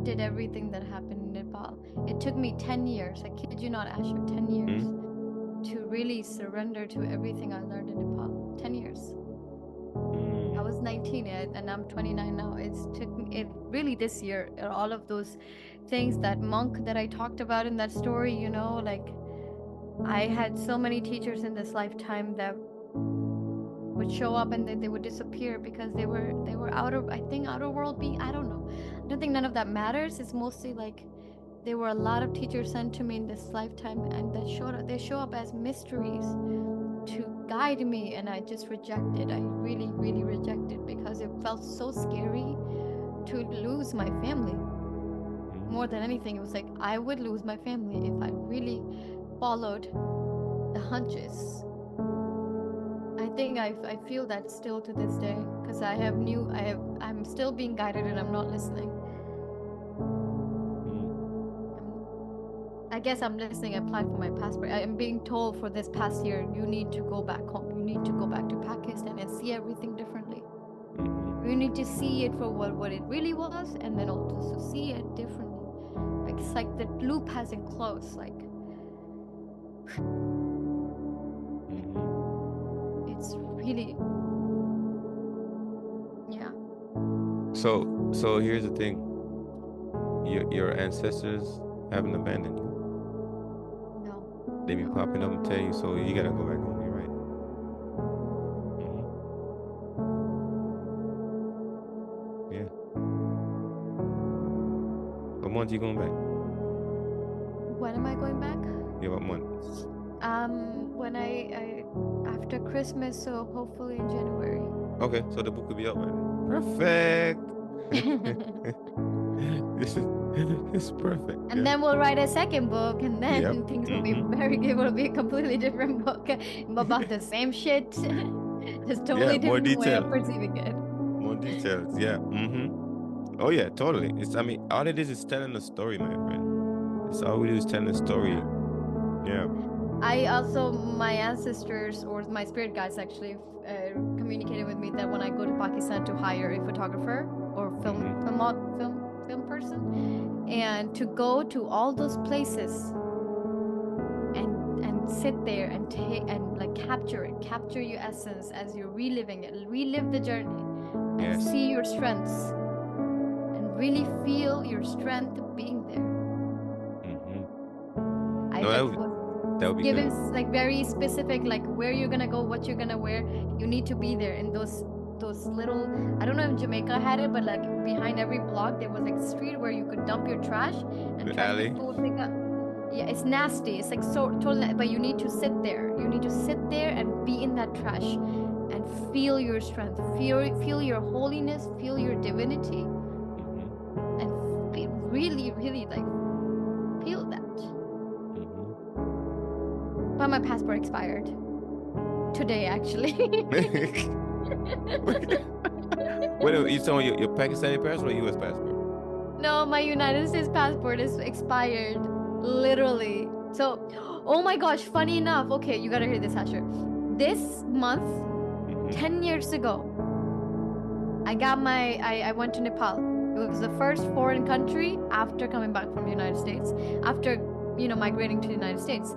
rejected everything that happened in Nepal. It took me 10 years, I kid you not, Asher, 10 years to really surrender to everything I learned in Nepal. 10 years. I was 19 and I'm 29 now. It's took me, it really this year, all of those things, that monk that I talked about in that story, you know, like I had so many teachers in this lifetime that would show up and then they would disappear because they were out of, I think, outer world being, I don't know. I don't think none of that matters. It's mostly like there were a lot of teachers sent to me in this lifetime and they show up as mysteries to guide me, and I just rejected. I really, really rejected because it felt so scary to lose my family. More than anything, it was like I would lose my family if I really followed the hunches. I think I feel that still to this day because I'm still being guided and I'm not listening. I guess I'm listening. I applied for my passport. I am being told for this past year, you need to go back home. You need to go back to Pakistan and see everything differently. You need to see it for what it really was, and then also see it differently. Like it's like the loop hasn't closed. Like it's really, yeah. So here's the thing. Your ancestors haven't abandoned you. No. They be No. popping up and tell you, so you gotta go back home. You're right. Yeah. What month you going back? When am I going back? Yeah, what month? When I after Christmas, so hopefully in January. Okay, so the book will be out by then. Perfect. This is it's perfect. And Yeah. then we'll write a second book, and Yep. then things will be very good. It will be a completely different book about the same shit, just Yeah, totally more different way of details. perceiving it. More details. Yeah. Oh yeah, totally. It's I mean, all it is telling a story, my friend. It's all we do is telling a story. Yeah. I also, my ancestors or my spirit guides actually communicated with me that when I go to Pakistan to hire a photographer or film person, and to go to all those places and sit there and take and like capture your essence as you're reliving it, relive the journey, and Yes. see your strengths and really feel your strength being there. I No, like that would was be given good. like very specific, like where you're gonna go, what you're gonna wear. You need to be there in those little, I don't know if Jamaica had it, but like behind every block there was like a street where you could dump your trash and The trash alley. people would pick up. Yeah, it's nasty. It's like so totally, but you need to sit there. You need to sit there and be in that trash and feel your strength, feel your holiness, feel your divinity, and really, really like feel that. But my passport expired today, actually. Wait, you talking your Pakistani passport or U.S. passport? No, my United States passport is expired. Literally. So, oh my gosh, funny enough. Okay, you gotta hear this, Asher. This month, 10 years ago, I went to Nepal. It was the first foreign country after coming back from the United States, after, migrating to the United States.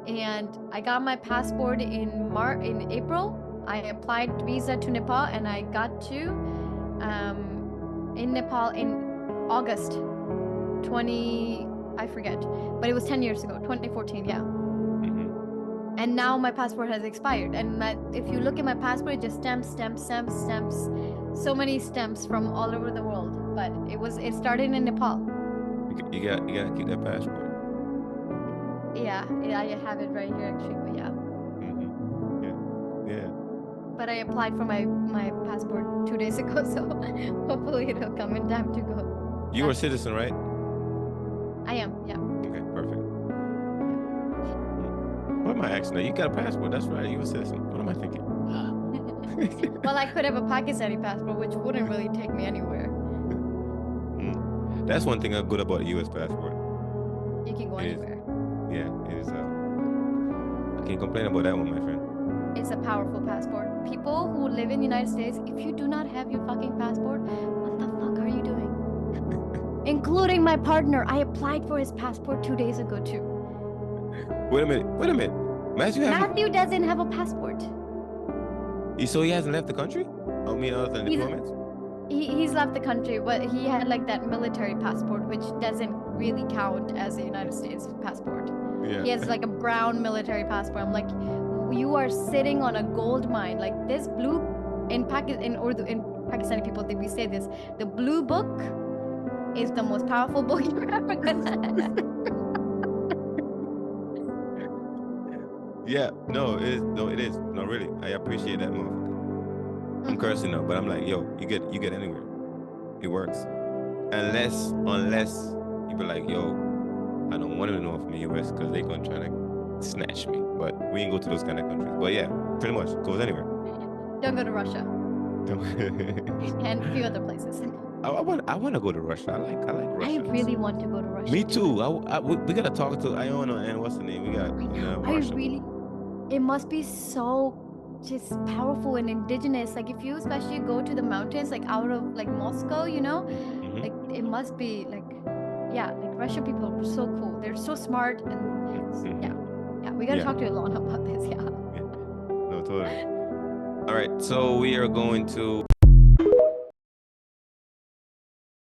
And I got my passport in April. I applied visa to Nepal, and I got to in Nepal in August 20, I forget, but it was 10 years ago, 2014, yeah. And now my passport has expired, and if you look at my passport, it just stamps, stamps, stamps, stamps, so many stamps from all over the world. But it started in Nepal. You gotta keep that passport. Yeah, I have it right here actually, but yeah. Yeah. But I applied for my passport 2 days ago, so hopefully it'll come in time to go. You are a citizen, right? I am, yeah. Okay, perfect. What am I asking now? You got a passport. That's right. You're a citizen. What am I thinking? Well, I could have a Pakistani passport, which wouldn't really take me anywhere. That's one thing good about a U.S. passport. You can go anywhere. Yeah, it is. I can't complain about that one, my friend. It's a powerful passport. People who live in the United States, if you do not have your fucking passport, what the fuck are you doing? including my partner. I applied for his passport 2 days ago too. Wait a minute. Matthew doesn't have a passport. So he hasn't left the country? I mean, other than diplomats? He's left the country, but he had like that military passport, which doesn't really count as a United States passport. Yeah. He has like a brown military passport. I'm like, you are sitting on a gold mine. Like this blue in Pakistani people, we say this: the blue book is the most powerful book you're ever gonna. Yeah, no, it is. No, it is. No, really, I appreciate that, motherfucker. I'm cursing now, but I'm like, yo, you get anywhere. It works. Unless you be like, yo, I don't want to know from the US because they gonna try to snatch me. But we ain't go to those kind of countries. But yeah, pretty much goes anywhere. Don't go to Russia. And a few other places. I want to go to Russia. I like Russia. I really want to go to Russia. Me too. We gotta talk to Iona and what's the name? We got Russia. It must be so just powerful and indigenous. Like if you especially go to the mountains, like out of like Moscow, like it must be like, yeah, like Russian people are so cool. They're so smart and yeah. We gotta talk to Ilona about this. Yeah. No, totally. All right, so we are going to